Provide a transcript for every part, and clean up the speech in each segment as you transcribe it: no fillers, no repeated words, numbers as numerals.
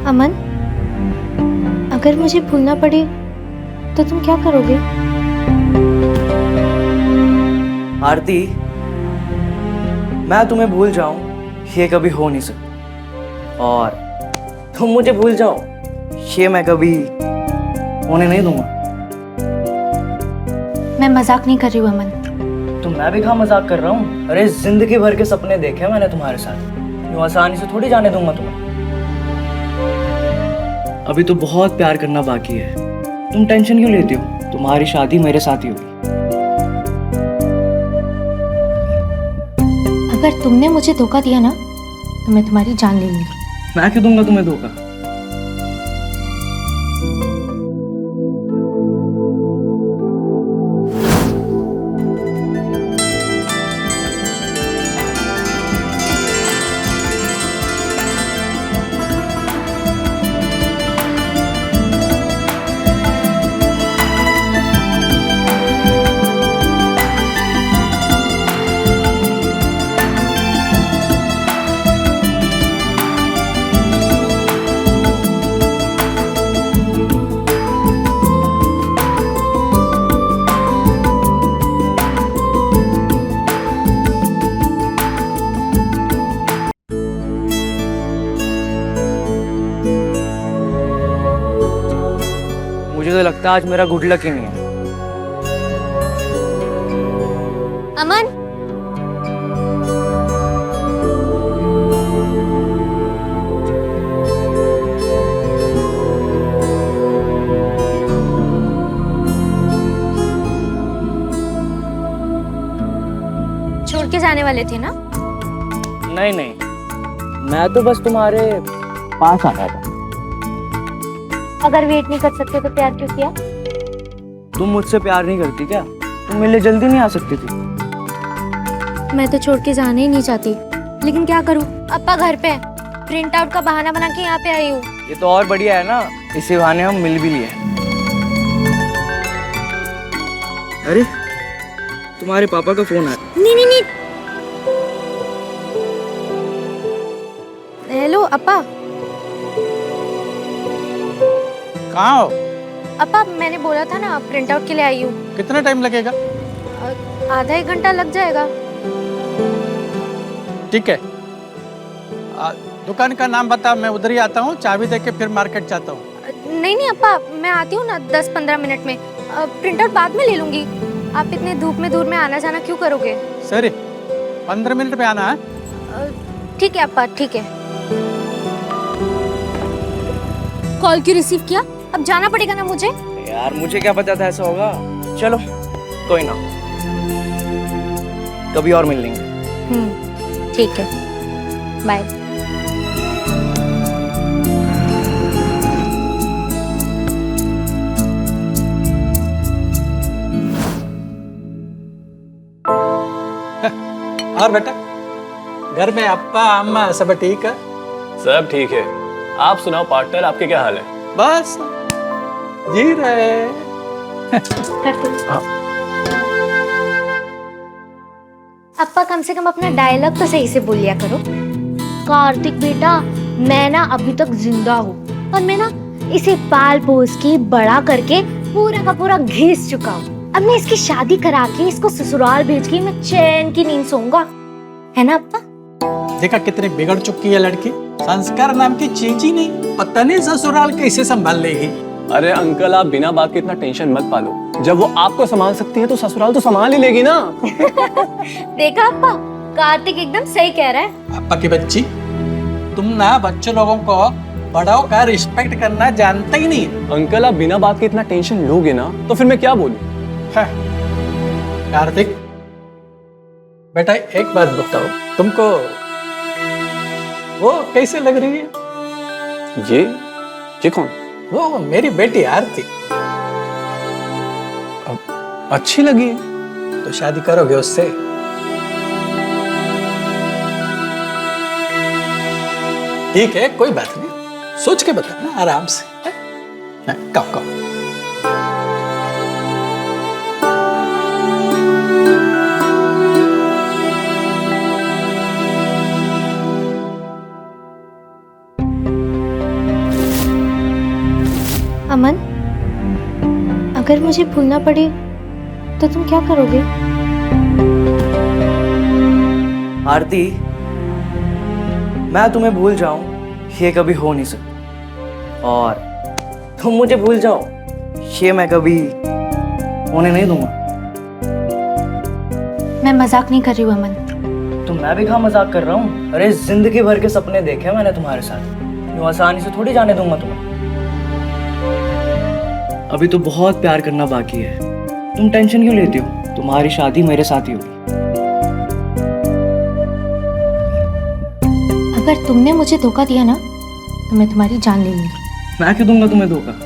अमन, अगर मुझे भूलना पड़े तो तुम क्या करोगे? आरती, मैं तुम्हें भूल जाऊं ये कभी हो नहीं सकता, और तुम मुझे भूल जाओ ये मैं कभी होने नहीं दूंगा। मैं मजाक नहीं कर रही हूँ अमन। तो मैं भी कहाँ मजाक कर रहा हूँ। अरे जिंदगी भर के सपने देखे मैंने तुम्हारे साथ, यूं आसानी से थोड़ी जाने दूंगा तुम्हें। अभी तो बहुत प्यार करना बाकी है। तुम टेंशन क्यों लेती हो? तुम्हारी शादी मेरे साथ ही होगी। अगर तुमने मुझे धोखा दिया ना तो मैं तुम्हारी जान ले लूंगी। मैं क्यों दूंगा तुम्हें धोखा? मुझे तो लगता है आज मेरा गुड लक ही नहीं है। अमन, छोड़ के जाने वाले थे ना? नहीं नहीं, मैं तो बस तुम्हारे पास आ रहा था। अगर वेट नहीं कर सकते तो प्यार क्यों किया? तुम मुझसे प्यार नहीं करती क्या? तुम मेरे लिए जल्दी नहीं आ सकती थी? मैं तो छोड़ के जाना ही नहीं चाहती, लेकिन क्या करूं? अप्पा घर पे है। प्रिंट आउट का बहाना बना के यहाँ पे आई हूँ। ये तो और बढ़िया है ना, इसी बहाने हम मिल भी लिए। अरे तुम्हारे पापा का फोन आया। नहीं नहीं नहीं। हेलो अप्पा। कहाँ हो? अप्पा, मैंने बोला था ना प्रिंट आउट के लिए आई हूँ। कितना टाइम लगेगा? आधा एक घंटा लग जाएगा। ठीक है, दुकान का नाम बता, मैं उधर ही आता हूँ, चाबी दे के फिर मार्केट जाता हूँ। नहीं नहीं अप्पा, मैं आती हूँ ना 10-15 मिनट में। प्रिंट आउट बाद में ले लूंगी। आप इतने धूप में दूर में आना जाना क्यों करोगे? सर 15 मिनट में आना है। ठीक है अप्पा, ठीक है। कॉल क्यों रिसीव किया? अब जाना पड़ेगा ना मुझे। यार मुझे क्या पता था ऐसा होगा। चलो कोई ना, कभी और मिल लेंगे। ठीक है, बाय। और बेटा, घर में अप्पा अम्मा सब ठीक है? सब ठीक है। आप सुनाओ पार्टनर, आपके क्या हाल है? बस जी रहे। अप्पा कम से कम अपना डायलॉग तो सही से बोल लिया करो। कार्तिक बेटा, मैं ना अभी तक जिंदा हूँ और मैं ना इसे पाल पोस के बड़ा करके पूरा का पूरा घिस चुका हूँ। अब मैं इसकी शादी करा के इसको ससुराल भेज के मैं चैन की नींद सोऊंगा, है ना अप्पा? देखा कितनी बिगड़ चुकी है लड़की। संस्कार नाम की चीज ही नहीं, पता नहीं ससुराल कैसे संभाल लेगी। अरे अंकल, आप बिना बात के इतना टेंशन मत पालो। जब वो आपको संभाल सकती है तो ससुराल तो संभाल ही लेगी ना। देखा अप्पा, कार्तिक एकदम सही कह रहा है। अप्पा की बच्ची, तुम ना बच्चों लोगों को बड़ों का रिस्पेक्ट करना जानते ही नहीं। अंकल, आप बिना बात के इतना टेंशन लोगे ना तो फिर मैं क्या बोलूं? कार्तिक बेटा, एक बात बताओ, तुमको वो कैसे लग रही है? ये कौन? वो मेरी बेटी आरती। अच्छी लगी है। तो शादी करोगे उससे? ठीक है, कोई बात नहीं, सोच के बताना आराम से। कहो कहो। अमन, अगर मुझे भूलना पड़े तो तुम क्या करोगे? आरती, मैं तुम्हें भूल जाऊं ये कभी हो नहीं सकता, और तुम मुझे भूल जाओ ये मैं कभी होने नहीं दूंगा। मैं मजाक नहीं कर रही हूँ अमन। तो मैं भी कहाँ मजाक कर रहा हूँ। अरे जिंदगी भर के सपने देखे मैंने तुम्हारे साथ, यूं आसानी से थोड़ी जाने दूंगा तुम्हें। अभी तो बहुत प्यार करना बाकी है। तुम टेंशन क्यों लेती हो? तुम्हारी शादी मेरे साथ ही होगी। अगर तुमने मुझे धोखा दिया ना तो मैं तुम्हारी जान ले लूंगी। मैं क्यों दूंगा तुम्हें धोखा?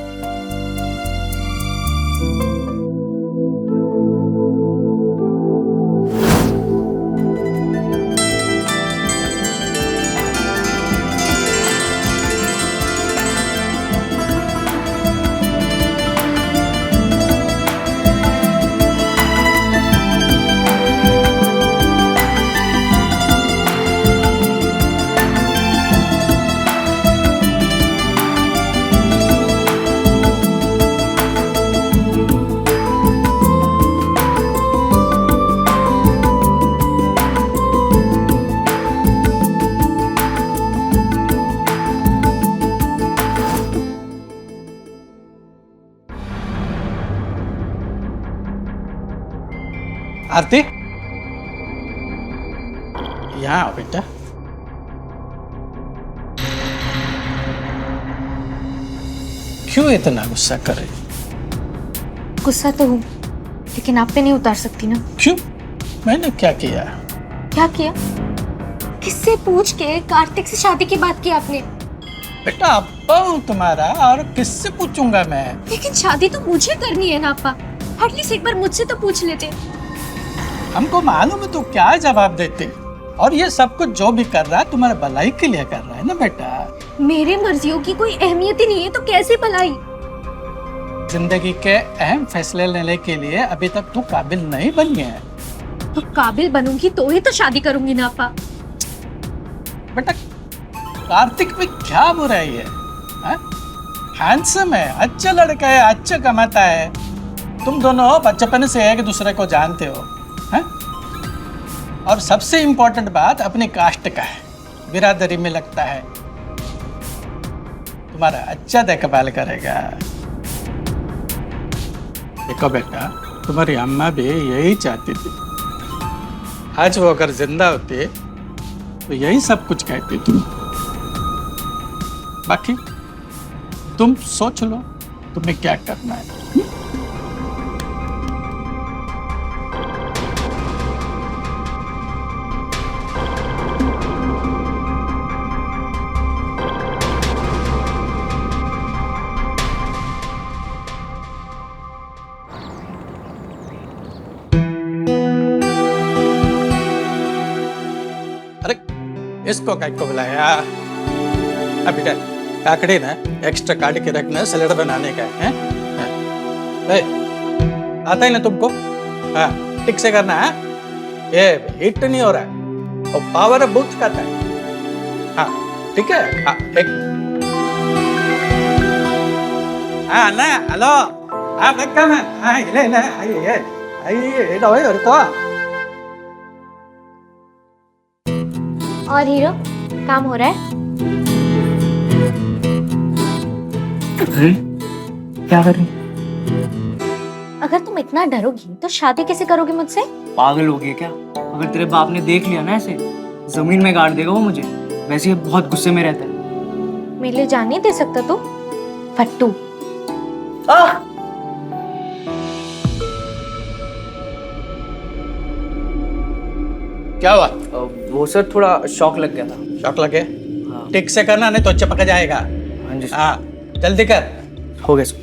आरती, यहाँ आओ बेटा। क्यों इतना गुस्सा कर रही हो? गुस्सा तो हूँ, लेकिन आप पे नहीं उतार सकती ना। क्यों? मैंने क्या किया? क्या किया? किससे पूछ के कार्तिक से शादी की बात की आपने? बेटा अब्बा हूँ तुम्हारा, और किससे पूछूंगा मैं? लेकिन शादी तो मुझे करनी है ना अप्पा। एटलीस्ट एक बार मुझसे तो पूछ लेते। हमको मालूम है तो क्या जवाब देते, और ये सब कुछ जो भी कर रहा है तुम्हारे भलाई के लिए कर रहा है ना बेटा। मेरे मर्जियों की कोई अहमियत ही नहीं है तो कैसे भलाई? जिंदगी के अहम फैसले लेने के लिए अभी तक तू काबिल नहीं बनी है। तो काबिल बनूंगी तो ही तो शादी करूंगी ना अप्पा। बेटा कार्तिक में क्या बुराई है? हैंडसम है, अच्छा लड़का है, अच्छा कमाता है। तुम दोनों बचपन से एक दूसरे को जानते हो, हैं? और सबसे इम्पोर्टेंट बात अपनी कास्ट का है, बिरादरी में लगता है। तुम्हारा अच्छा देखभाल करेगा। देखो बेटा, तुम्हारी अम्मा भी यही चाहती थी। आज वो अगर जिंदा होती तो यही सब कुछ कहती थी। बाकी तुम सोच लो तुम्हें क्या करना है। अरे इसको काय को बुलाया? अभी काकड़ी ना एक्स्ट्रा काट के रखना, सलाद बनाने का है। आता है ना तुमको? हाँ, ठीक से करना है। ये हिट नहीं हो रहा है और पावर बूथ खाता है। हाँ ठीक है। हाँ एक हाँ ना हेलो हाँ देखा मैं हाँ ले ले आइए तो और हीरो, काम हो रहा है? क्या कर रही? अगर तुम इतना डरोगी तो शादी कैसे करोगे मुझसे? पागल हो गई क्या? अगर तेरे बाप ने देख लिया ना ऐसे, जमीन में गाड़ देगा वो मुझे। वैसे ये बहुत गुस्से में रहता है। मेरे लिए जान नहीं दे सकता तू? फट्टू। क्या हुआ? वो सर थोड़ा शॉक लग गया था। शॉक लगे? हाँ। ठीक से करना नहीं तो चिपक जाएगा। हाँ जी सर। हाँ जल्दी कर। हो गया सर।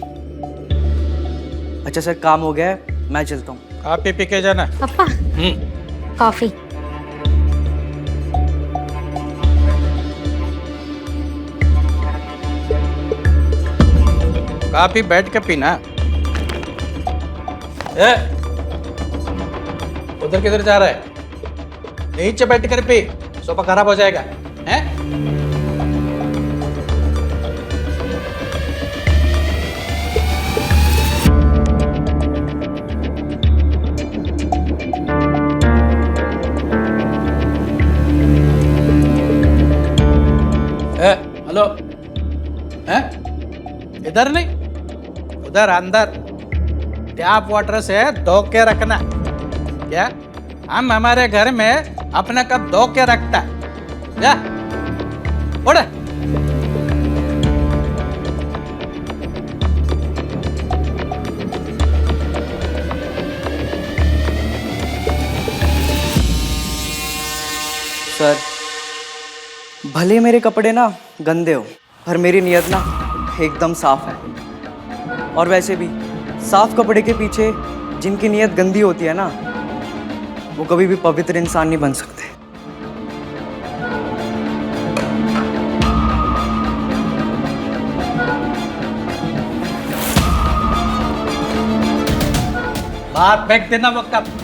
अच्छा सर, काम हो गया है, मैं चलता हूँ। काफी पी के जाना। पापा कॉफी। काफी बैठ के पीना। ए, उधर किधर जा रहा है? नीचे बैठ कर पी, सोफा खराब हो जाएगा। हैं? हेलो, हैं? इधर नहीं, उधर अंदर टैप वाटर से धो के रखना। क्या हम हमारे घर में अपना कप धो के रखता है? जा, उड़। सर, भले मेरे कपड़े ना गंदे हो, पर मेरी नीयत ना एकदम साफ है। और वैसे भी साफ कपड़े के पीछे जिनकी नीयत गंदी होती है ना, वो कभी भी पवित्र इंसान नहीं बन सकते। बात फेंक देना वो कप।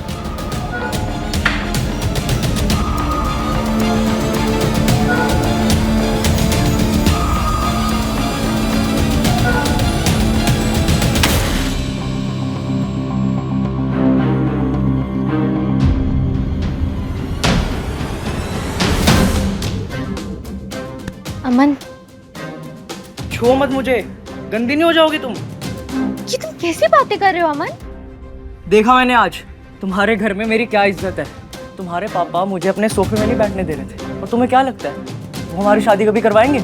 अमन, छुओ मत मुझे, गंदी नहीं हो जाओगी तुम। ये तुम कैसी बातें कर रहे हो अमन? देखा मैंने आज तुम्हारे घर में मेरी क्या इज्जत है। तुम्हारे पापा मुझे अपने सोफे में नहीं बैठने दे रहे थे, और तुम्हें क्या लगता है वो हमारी शादी कभी करवाएंगे?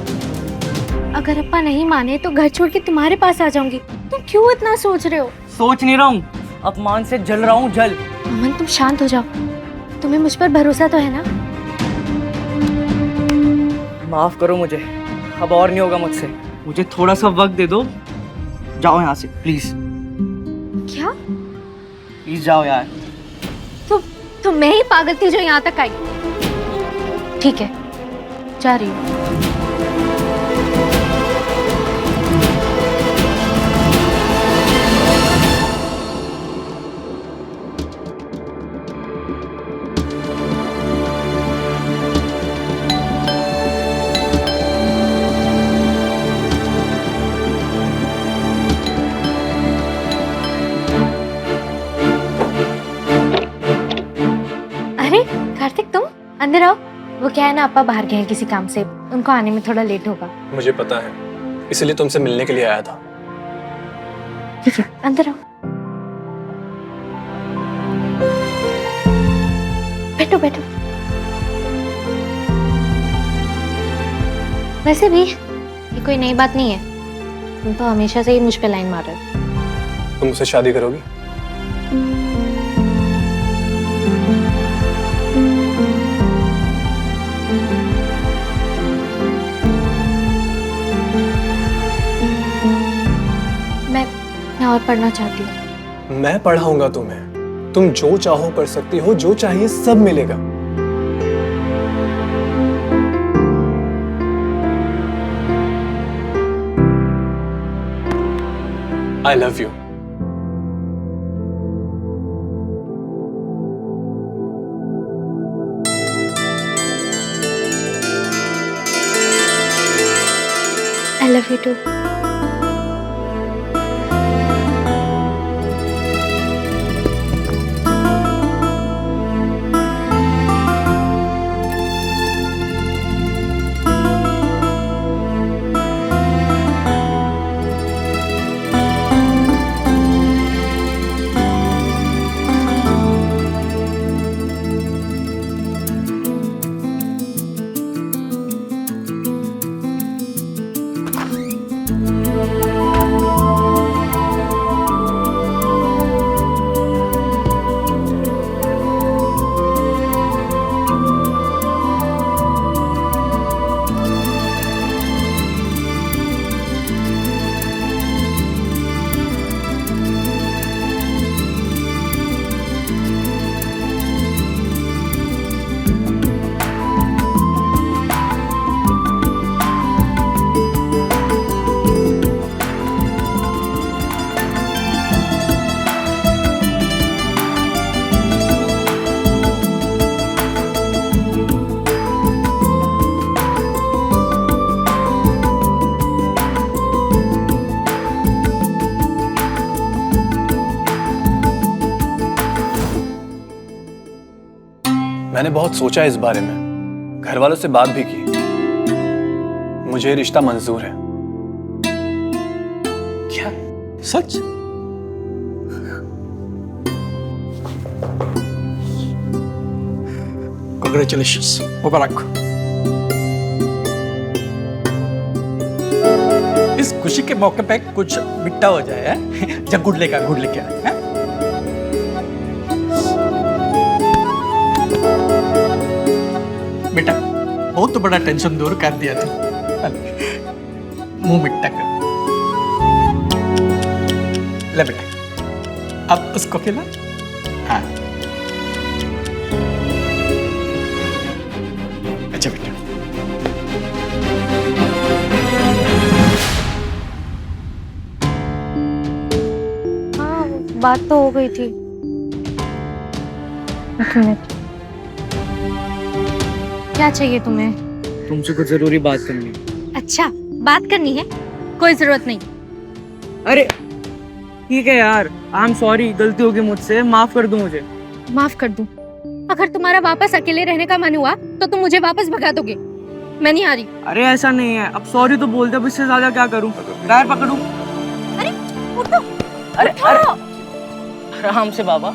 अगर अप्पा नहीं माने तो घर छोड़ के तुम्हारे पास आ जाऊंगी। तुम क्यों इतना सोच रहे हो? सोच नहीं रहा हूँ, अपमान से जल रहा हूँ, जल। अमन तुम शांत हो जाओ, तुम्हें मुझ पर भरोसा तो है ना? माफ करो मुझे, अब और नहीं होगा मुझसे। मुझे थोड़ा सा वक्त दे दो, जाओ यहाँ से प्लीज। क्या? प्लीज जाओ यार। तो मैं ही पागल थी जो यहाँ तक आई। ठीक है, जा रही हूँ। अरे कार्तिक, तुम अंदर आओ। वो क्या है ना, अप्पा बाहर गए हैं किसी काम से, उनको आने में थोड़ा लेट होगा। मुझे पता है, इसलिए तुमसे मिलने के लिए आया था। ठीक है, अंदर आओ। बैठो बैठो। वैसे भी ये कोई नई बात नहीं है, तुम तो हमेशा से ही मुझ पे लाइन मार रहे हो। तुम मुझसे शादी करोगी? मैं और पढ़ना चाहती हूँ। मैं पढ़ाऊंगा तुम्हें। तुम जो चाहो कर सकती हो, जो चाहिए सब मिलेगा। I love you. I love you too. मैंने बहुत सोचा इस बारे में, घर वालों से बात भी की। मुझे रिश्ता मंजूर है। क्या सच? कांग्रेचुलेशंस, मुबारक। इस खुशी के मौके पे कुछ मिट्टा हो जाए है? जब गुड़ लेके आए हैं? बेटा बहुत बड़ा टेंशन दूर कर दिया तू। मुंह मिट्टा कर। ले बेटा, अब उसको खिला। हाँ, अच्छा बेटा। हाँ, बात तो हो गई थी। एक मिनट। क्या चाहिए तुम्हें? तुमसे कुछ जरूरी बात करनी है। अच्छा, बात करनी है? कोई जरूरत नहीं। अरे ठीक है यार, आई एम सॉरी, गलती होगी मुझसे, माफ कर दो मुझे। माफ कर दूं? अगर तुम्हारा वापस अकेले रहने का मन हुआ तो तुम मुझे वापस भगा दोगे। मैं नहीं आ रही। अरे ऐसा नहीं है, अब सॉरी तो बोलते, अब इससे ज्यादा क्या करूं? पैर पकड़ूं? अरे उठो। अरे उठो। अरे आराम से बाबा।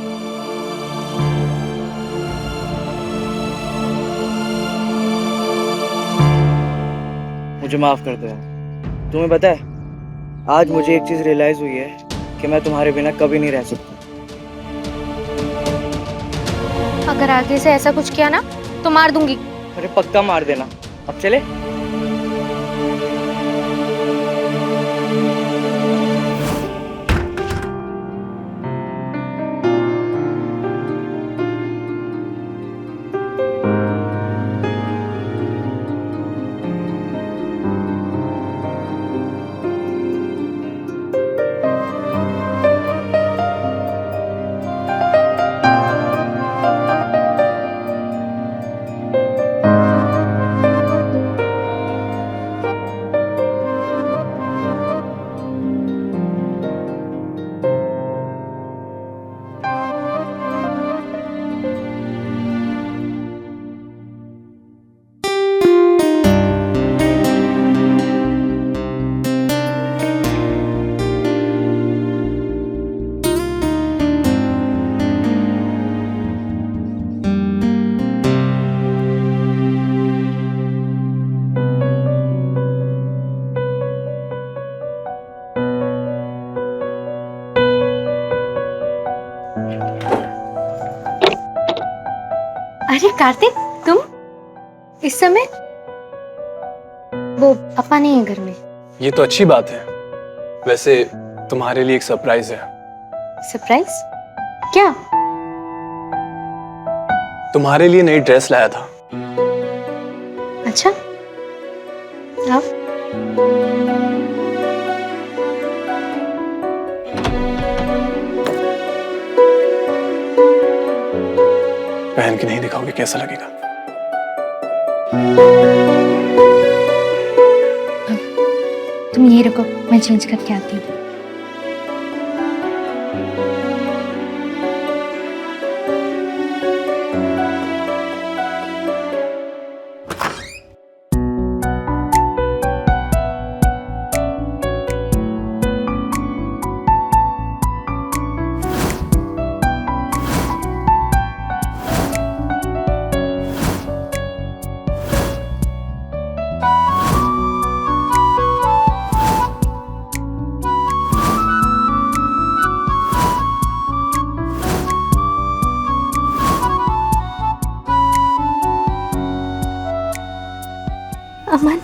मुझे माफ कर दो यार। तुम्हें पता है, आज मुझे एक चीज रियलाइज हुई है कि मैं तुम्हारे बिना कभी नहीं रह सकता। अगर आगे से ऐसा कुछ किया ना तो मार दूंगी। अरे पक्का मार देना। अब चले? अरे कार्तिक, तुम इस समय? वो पापा नहीं है घर में। ये तो अच्छी बात है। वैसे तुम्हारे लिए एक सरप्राइज है। सरप्राइज? क्या? तुम्हारे लिए नई ड्रेस लाया था। अच्छा, अब पहन के नहीं दिखाओगे कैसा लगेगा? तुम ये रुको, मैं चेंज करके आती हूँ। अमन,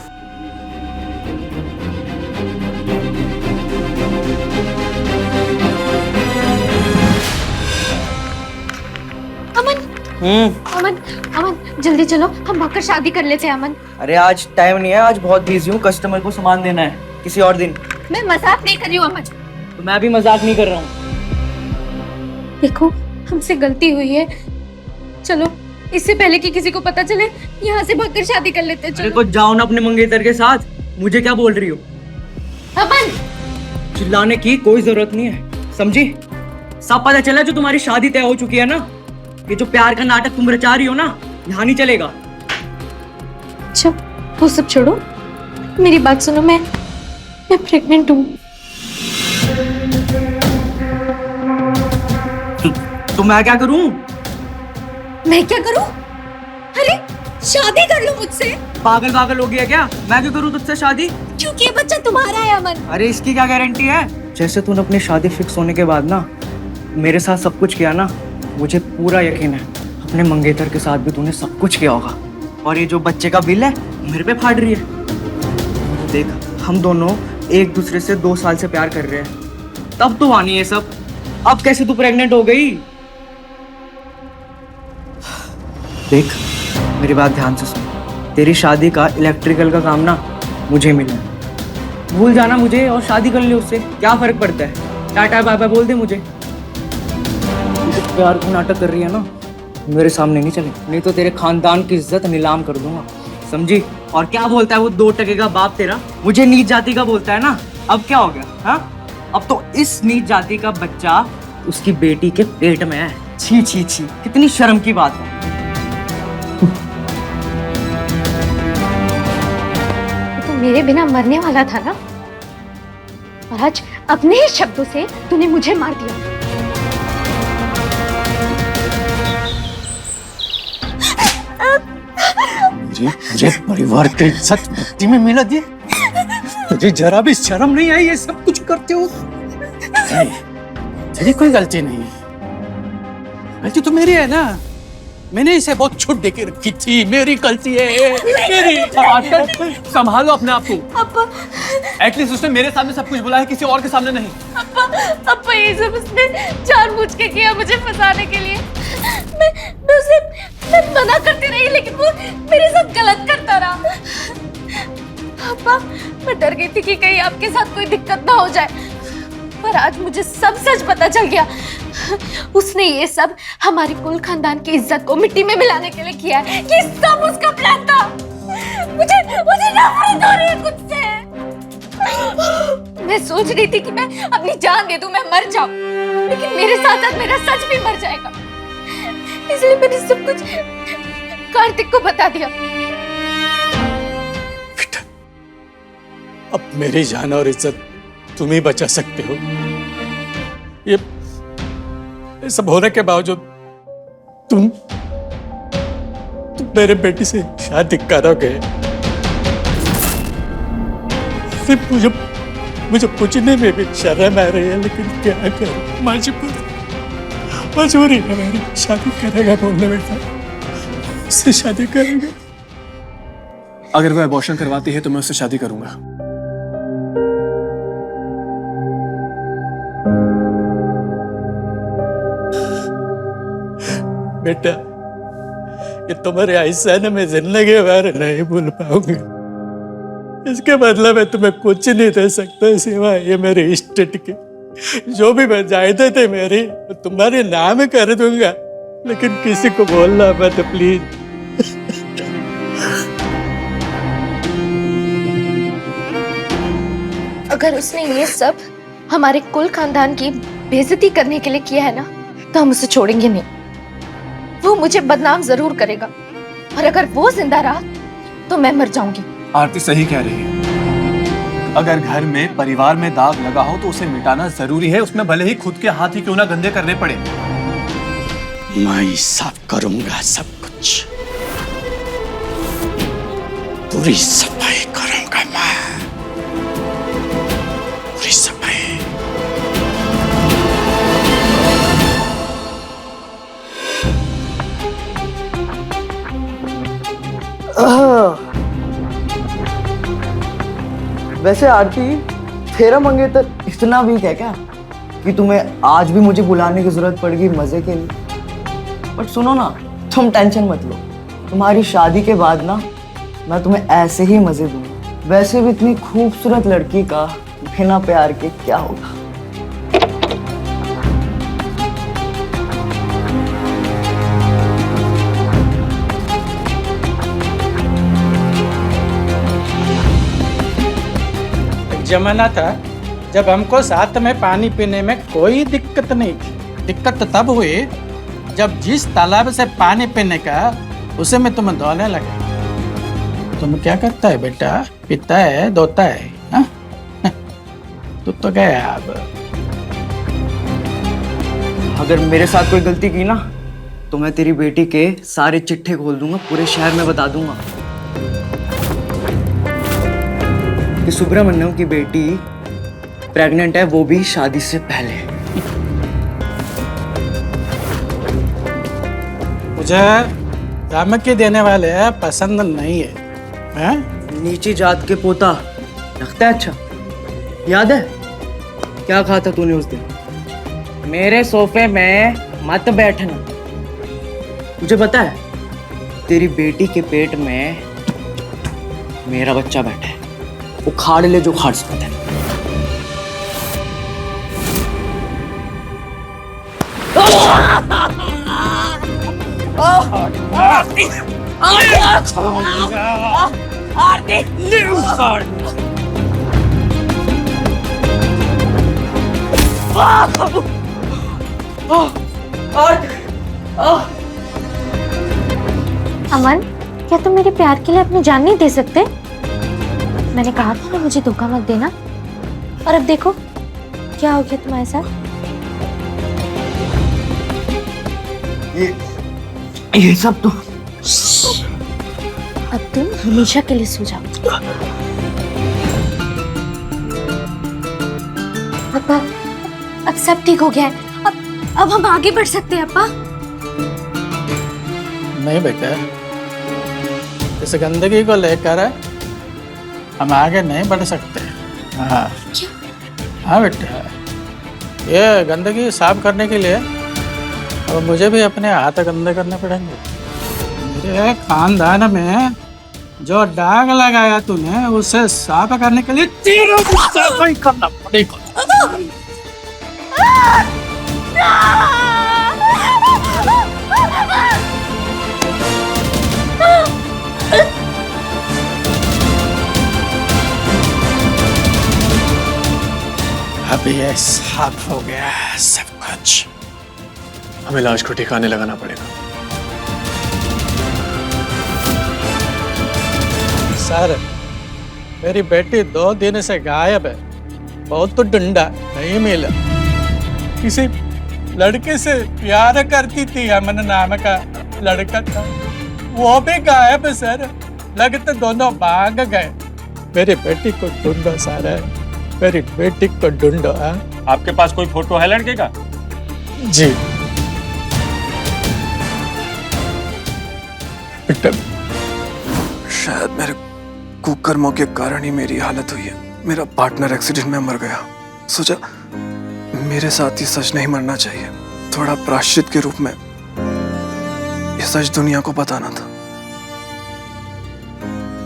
अमन, अमन जल्दी चलो, हम भागकर शादी कर लेते हैं। अमन, अरे आज टाइम नहीं है, आज बहुत बिजी हूँ, कस्टमर को सामान देना है, किसी और दिन। मैं मजाक नहीं कर रही हूँ अमन। तो मैं भी मजाक नहीं कर रहा हूँ। देखो, हमसे गलती हुई है। चलो, इससे पहले कि किसी को पता चले, यहाँ से भागकर शादी कर लेते हैं। अरे चलो। तो जाओ ना अपने मंगेतर के साथ, मुझे क्या बोल रही हो? अमन, चिल्लाने की कोई जरूरत नहीं है, समझी? सब पता चला जो तुम्हारी शादी तय हो चुकी है ना। ये जो प्यार का नाटक तुम रचा रही हो ना, यहाँ नहीं चलेगा। अच्छा वो सब छोड़ो, मेरी बात सुनो, मैं प्रेग्नेंट हूँ। तो मैं क्या करूं? मैं क्या करूँ? अरे शादी कर लो मुझसे। पागल पागल हो गया क्या? मैं क्यों करूं तुझसे शादी? क्योंकि ये बच्चा तुम्हारा है अमन। अरे इसकी क्या गारंटी है? जैसे तूने अपनी शादी फिक्स होने के बाद ना मेरे साथ सब कुछ किया ना, मुझे पूरा यकीन है अपने मंगेतर के साथ भी तूने सब कुछ किया होगा। और ये जो बच्चे का बिल है मेरे पे फाड़ रही है। देख, हम दोनों एक दूसरे से 2 साल से प्यार कर रहे हैं, तब तो आनी है सब। अब कैसे तू प्रेग्नेंट हो गई? देख, मेरी बात ध्यान से सुन। तेरी शादी का इलेक्ट्रिकल का काम ना मुझे मिला है। भूल जाना मुझे और शादी कर ले उससे, क्या फर्क पड़ता है? टाटा बाय बाय बोल दे मुझे। जो प्यार की नाटक कर रही है ना, मेरे सामने नहीं चले, नहीं तो तेरे खानदान की इज्जत नीलाम कर दूंगा, समझी? और क्या बोलता है वो 2 टके का बाप तेरा, मुझे नीच जाति का बोलता है ना। अब क्या हो गया? हाँ, अब तो इस नीच जाति का बच्चा उसकी बेटी के पेट में है। छी छी छी, कितनी शर्म की बात है। तो मेरे बिना मरने वाला था ना, और आज अपने ही शब्दों से तूने मुझे मार दिया। मुझे परिवार की इज्जत मिट्टी में मिला दी। तुझे जरा भी शर्म नहीं आई ये सब कुछ करते हो? नहीं, तेरी कोई गलती नहीं है। गलती तो मेरी है ना, मैंने इसे बहुत छूट देके रखी थी। मेरी गलती है, मेरी। संभालो अपने आप को। एटलीस्ट उसने मेरे सामने सब कुछ बोला है, किसी और के सामने नहीं। अप्पा ये सब उसने जानबूझ के किया मुझे फंसाने के लिए। मैं उसे मना करती रही, लेकिन वो मेरे साथ गलत करता रहा। अप्पा, मैं डर गई थी कि कहीं आपके साथ कोई दिक्कत ना हो जाए, पर आज मुझे सब सच पता चल गया। उसने ये सब हमारे कुल खानदान की इज्जत को मिट्टी में मिलाने के लिए किया है। ये सब उसका प्लान था। मुझे नफरत हो रही है खुद से। मैं सोच रही थी कि मैं अपनी जान दे दूं, मैं मर जाऊं, लेकिन मेरे साथ साथ मेरा सच भी मर जाएगा। इसलिए मैंने सब कुछ कार्तिक को बता दिया। बेटा, अब मेरी जान और इज्जत तुम ही बचा सकते हो। ये सब होने के बावजूद तुम मेरे बेटी से शादी करोगे। सिर्फ मुझे पूछने में भी शर्म आ रही है, लेकिन क्या करूं, मजबूरी है मेरी। शादी करेगा बोलने बेटा, उससे शादी करेगा। अगर वो अबॉर्शन करवाती है तो मैं उससे शादी करूंगा। बेटा, ये तुम्हारे एहसान में जिंदगी भर नहीं भूल पाऊंगा। इसके बदले में तुम्हें कुछ नहीं दे सकता सिवाय ये मेरे इस्टेट के। जो भी मैं जायदाद थे मेरी, तुम्हारे नाम कर दूंगा, लेकिन किसी को बोलना मत प्लीज। अगर उसने ये सब हमारे कुल खानदान की बेइज्जती करने के लिए किया है ना, तो हम उसे छोड़ेंगे नहीं। वो मुझे बदनाम जरूर करेगा, और अगर वो जिंदा रहा तो मैं मर जाऊंगी। आरती सही कह रही है। अगर घर में परिवार में दाग लगा हो तो उसे मिटाना जरूरी है, उसमें भले ही खुद के हाथ ही क्यों ना गंदे करने पड़े। मैं ही साफ करूंगा सब कुछ, पूरी सफाई करूंगा मैं, पूरी सफाई। वैसे आरती, तेरा मंगेतर इतना वीक है क्या कि तुम्हें आज भी मुझे बुलाने की जरूरत पड़ गई मजे के लिए? बट सुनो ना, तुम टेंशन मत लो, तुम्हारी शादी के बाद ना मैं तुम्हें ऐसे ही मजे दूंगा। वैसे भी इतनी खूबसूरत लड़की का बिना प्यार के क्या होगा। जमाना था जब हमको साथ में पानी पीने में कोई दिक्कत नहीं थी। दिक्कत तब हुई जब जिस तालाब से पानी पीने का उसे मैं तुम्हें धोने लगा। तुम क्या करता है बेटा? पीता है, धोता है, हाँ? तू तो गया अब। अगर मेरे साथ कोई गलती की ना तो मैं तेरी बेटी के सारे चिट्ठे खोल दूंगा, पूरे शहर में बता दूंगा कि सुब्रमण्यम की बेटी प्रेग्नेंट है, वो भी शादी से पहले। मुझे धमकी देने वाले पसंद नहीं है, हैं? नीची जात के पोता लगता है। अच्छा याद है क्या कहा था तूने उस दिन? मेरे सोफे में मत बैठना। मुझे पता है तेरी बेटी के पेट में मेरा बच्चा बैठा है, उखाड़ ले जो उखाड़ सकता है। अमन, क्या तुम मेरे प्यार के लिए अपनी जान नहीं दे सकते? मैंने कहा था ना मुझे धोखा मत देना, और अब देखो क्या हो गया तुम्हारे साथ। ये सब तो अब तुम हमेशा के लिए सो जाओ। अप्पा, अब सब ठीक हो गया है। अब हम आगे बढ़ सकते हैं अप्पा। नहीं बेटा, इस गंदगी को लेकर हम आगे नहीं बढ़ सकते। हाँ हाँ बेटा, ये गंदगी साफ करने के लिए अब मुझे भी अपने हाथ गंदे करने पड़ेंगे। मेरे खानदान में जो दाग लगाया तूने उसे साफ करने के लिए तेरे को सफाई करना पड़ेगा। अब ये साफ हो गया है सब कुछ। हमें लाश को ठिकाने लगाना पड़ेगा। सर, मेरी बेटी 2 दिन से गायब है। बहुत तो ढूंढा, नहीं मिला। किसी लड़के से प्यार करती थी, अमन नाम का लड़का था, वो भी गायब है सर। लगते दोनों भाग गए। मेरी बेटी को ढूंढो सर, मेरी बेटी को ढूंढो। आपके पास कोई फोटो है लड़के का? जी बेटा, शायद मेरे कुकर्मों के कारण ही मेरी हालत हुई है। मेरा पार्टनर एक्सीडेंट में मर गया। सोचा मेरे साथ ही सच नहीं मरना चाहिए, थोड़ा प्रायश्चित के रूप में ये सच दुनिया को बताना था।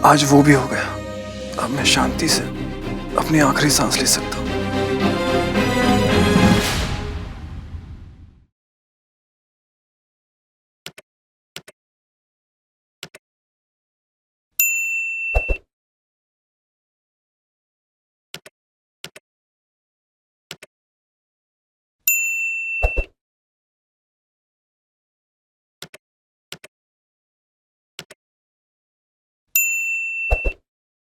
आज वो भी हो गया। अब मैं शांति से अपनी आखिरी सांस ले सकता हूं।